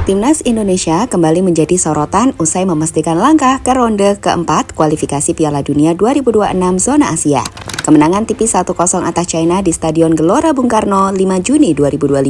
Timnas Indonesia kembali menjadi sorotan usai memastikan langkah ke ronde keempat kualifikasi Piala Dunia 2026 zona Asia. Kemenangan tipis 1-0 atas China di Stadion Gelora Bung Karno 5 Juni 2025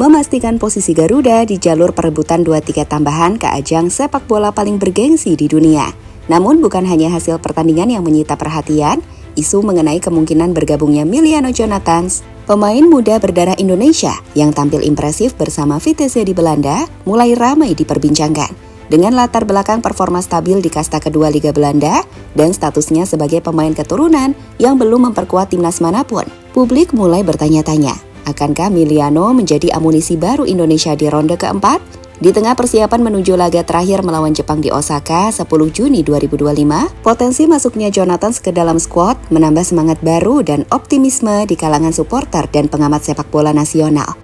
memastikan posisi Garuda di jalur perebutan 2 tiket tambahan ke ajang sepak bola paling bergengsi di dunia. Namun bukan hanya hasil pertandingan yang menyita perhatian, isu mengenai kemungkinan bergabungnya Miliano Jonathans, pemain muda berdarah Indonesia yang tampil impresif bersama Vitesse di Belanda, mulai ramai diperbincangkan. Dengan latar belakang performa stabil di kasta kedua Liga Belanda dan statusnya sebagai pemain keturunan yang belum memperkuat timnas manapun, publik mulai bertanya-tanya, akankah Miliano menjadi amunisi baru Indonesia di ronde keempat? Di tengah persiapan menuju laga terakhir melawan Jepang di Osaka 10 Juni 2025, potensi masuknya Jonathans ke dalam skuad menambah semangat baru dan optimisme di kalangan supporter dan pengamat sepak bola nasional.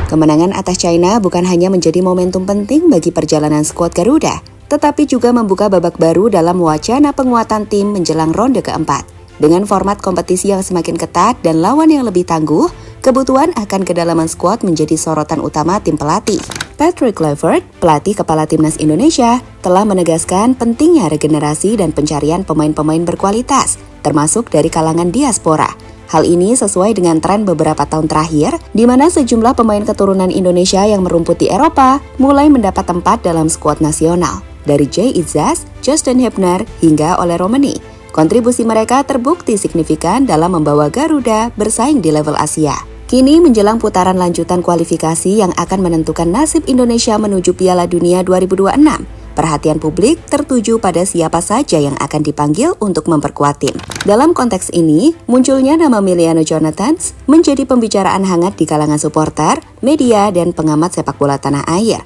Kemenangan atas China bukan hanya menjadi momentum penting bagi perjalanan skuad Garuda, tetapi juga membuka babak baru dalam wacana penguatan tim menjelang ronde keempat. Dengan format kompetisi yang semakin ketat dan lawan yang lebih tangguh, kebutuhan akan kedalaman skuad menjadi sorotan utama tim pelatih. Patrick Kluivert, pelatih kepala Timnas Indonesia, telah menegaskan pentingnya regenerasi dan pencarian pemain-pemain berkualitas, termasuk dari kalangan diaspora. Hal ini sesuai dengan tren beberapa tahun terakhir, di mana sejumlah pemain keturunan Indonesia yang merumput di Eropa mulai mendapat tempat dalam skuad nasional. Dari Jay Izzaz, Justin Hebner, hingga Ole Romani, kontribusi mereka terbukti signifikan dalam membawa Garuda bersaing di level Asia. Kini menjelang putaran lanjutan kualifikasi yang akan menentukan nasib Indonesia menuju Piala Dunia 2026. Perhatian publik tertuju pada siapa saja yang akan dipanggil untuk memperkuat tim. Dalam konteks ini, munculnya nama Miliano Jonathans menjadi pembicaraan hangat di kalangan supporter, media, dan pengamat sepak bola tanah air.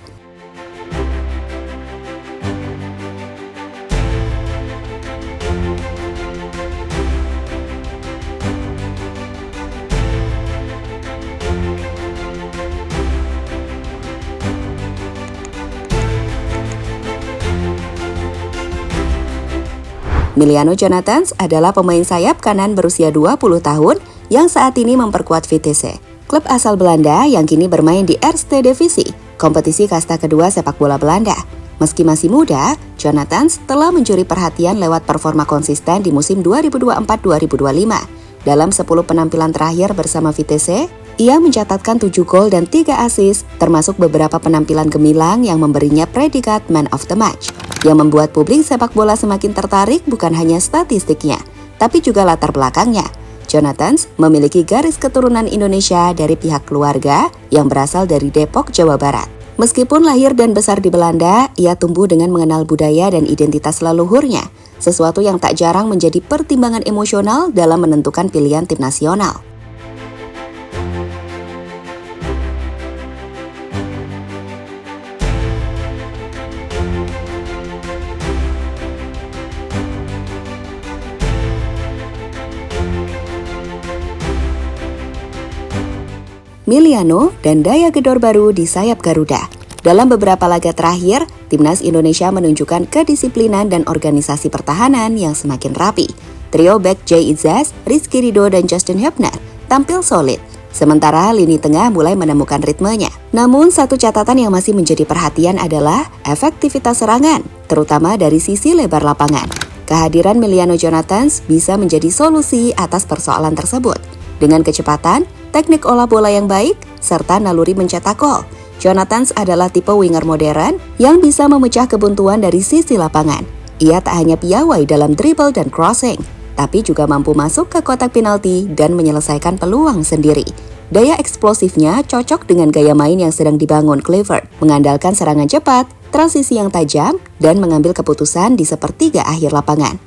Miliano Jonathans adalah pemain sayap kanan berusia 20 tahun yang saat ini memperkuat Vitesse, klub asal Belanda yang kini bermain di Eerste Divisie, kompetisi kasta kedua sepak bola Belanda. Meski masih muda, Jonathans telah mencuri perhatian lewat performa konsisten di musim 2024-2025. Dalam 10 penampilan terakhir bersama Vitesse, ia mencatatkan 7 gol dan 3 assist, termasuk beberapa penampilan gemilang yang memberinya predikat Man of the Match. Yang membuat publik sepak bola semakin tertarik bukan hanya statistiknya, tapi juga latar belakangnya. Jonathans memiliki garis keturunan Indonesia dari pihak keluarga yang berasal dari Depok, Jawa Barat. Meskipun lahir dan besar di Belanda, ia tumbuh dengan mengenal budaya dan identitas leluhurnya, sesuatu yang tak jarang menjadi pertimbangan emosional dalam menentukan pilihan tim nasional. Miliano dan daya gedor baru di sayap Garuda. Dalam beberapa laga terakhir, Timnas Indonesia menunjukkan kedisiplinan dan organisasi pertahanan yang semakin rapi. Trio back Jay Izzaz, Rizky Ridho, dan Justin Hebner tampil solid, sementara lini tengah mulai menemukan ritmenya. Namun satu catatan yang masih menjadi perhatian adalah efektivitas serangan, terutama dari sisi lebar lapangan. Kehadiran Miliano Jonathans bisa menjadi solusi atas persoalan tersebut. Dengan kecepatan, teknik olah bola yang baik, serta naluri mencetak gol, Jonathans adalah tipe winger modern yang bisa memecah kebuntuan dari sisi lapangan. Ia tak hanya piawai dalam dribble dan crossing, tapi juga mampu masuk ke kotak penalti dan menyelesaikan peluang sendiri. Daya eksplosifnya cocok dengan gaya main yang sedang dibangun Kluivert, mengandalkan serangan cepat, transisi yang tajam, dan mengambil keputusan di sepertiga akhir lapangan.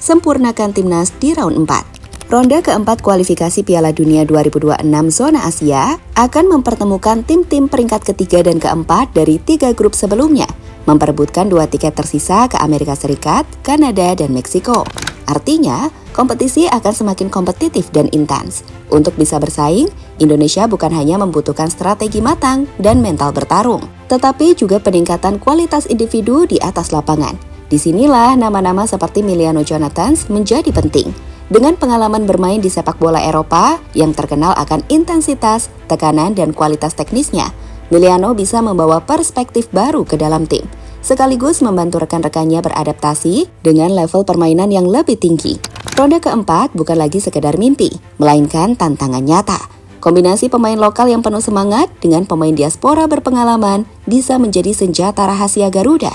sempurnakan timnas di round 4. Ronde keempat kualifikasi Piala Dunia 2026 zona Asia akan mempertemukan tim-tim peringkat ketiga dan keempat dari 3 grup sebelumnya, memperebutkan 2 tiket tersisa ke Amerika Serikat, Kanada, dan Meksiko. Artinya, kompetisi akan semakin kompetitif dan intens. Untuk bisa bersaing, Indonesia bukan hanya membutuhkan strategi matang dan mental bertarung, tetapi juga peningkatan kualitas individu di atas lapangan. Disinilah nama-nama seperti Miliano Jonathans menjadi penting. Dengan pengalaman bermain di sepak bola Eropa yang terkenal akan intensitas, tekanan, dan kualitas teknisnya, Miliano bisa membawa perspektif baru ke dalam tim, sekaligus membantu rekan-rekannya beradaptasi dengan level permainan yang lebih tinggi. Ronde keempat bukan lagi sekedar mimpi, melainkan tantangan nyata. Kombinasi pemain lokal yang penuh semangat dengan pemain diaspora berpengalaman bisa menjadi senjata rahasia Garuda.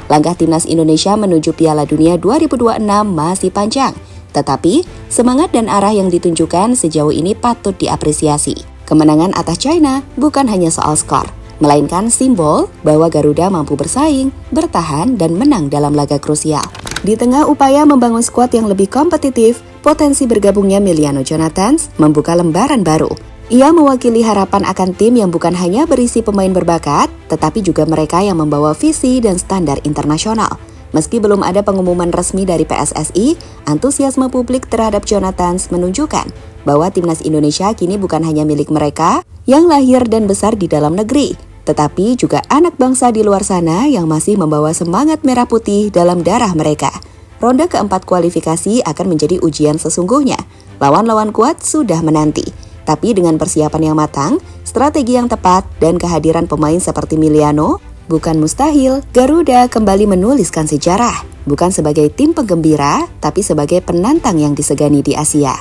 Langkah timnas Indonesia menuju Piala Dunia 2026 masih panjang, tetapi semangat dan arah yang ditunjukkan sejauh ini patut diapresiasi. Kemenangan atas China bukan hanya soal skor, melainkan simbol bahwa Garuda mampu bersaing, bertahan, dan menang dalam laga krusial. Di tengah upaya membangun skuad yang lebih kompetitif, potensi bergabungnya Miliano Jonathans membuka lembaran baru. Ia mewakili harapan akan tim yang bukan hanya berisi pemain berbakat, tetapi juga mereka yang membawa visi dan standar internasional. Meski belum ada pengumuman resmi dari PSSI, antusiasme publik terhadap Jonathans menunjukkan bahwa timnas Indonesia kini bukan hanya milik mereka yang lahir dan besar di dalam negeri, tetapi juga anak bangsa di luar sana yang masih membawa semangat merah putih dalam darah mereka. Ronde keempat kualifikasi akan menjadi ujian sesungguhnya. Lawan-lawan kuat sudah menanti. Tapi dengan persiapan yang matang, strategi yang tepat, dan kehadiran pemain seperti Miliano, bukan mustahil Garuda kembali menuliskan sejarah. Bukan sebagai tim penggembira, tapi sebagai penantang yang disegani di Asia.